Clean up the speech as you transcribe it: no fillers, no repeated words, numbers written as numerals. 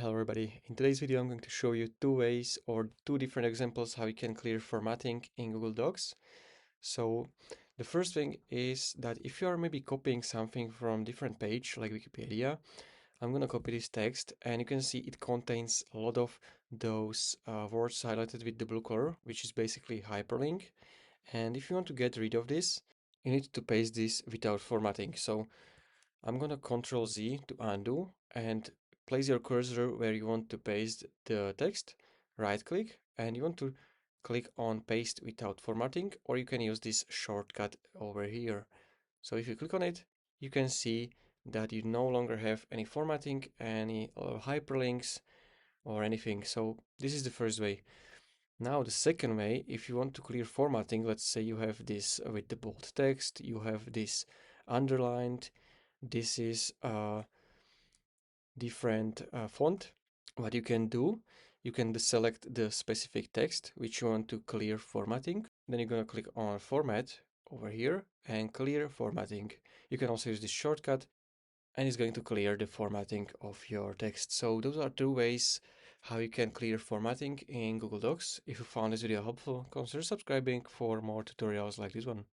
Hello everybody. In today's video I'm going to show you two ways or two different examples how you can clear formatting in Google Docs. So the first thing is that if you are maybe copying something from different page like Wikipedia, I'm going to copy this text and you can see it contains a lot of those words highlighted with the blue color, which is basically hyperlink. And if you want to get rid of this, you need to paste this without formatting. So I'm gonna Control Z to undo and place your cursor where you want to paste the text, right click, and you want to click on paste without formatting, or you can use this shortcut over here. So if you click on it, you can see that you no longer have any formatting, any hyperlinks or anything. So this is the first way. Now the second way, if you want to clear formatting, let's say you have this with the bold text, you have this underlined, this is a different font. What you can do, you can select the specific text which you want to clear formatting. Then you're going to click on format over here and clear formatting. You can also use this shortcut and it's going to clear the formatting of your text. So those are two ways how you can clear formatting in Google Docs. If you found this video helpful, consider subscribing for more tutorials like this one.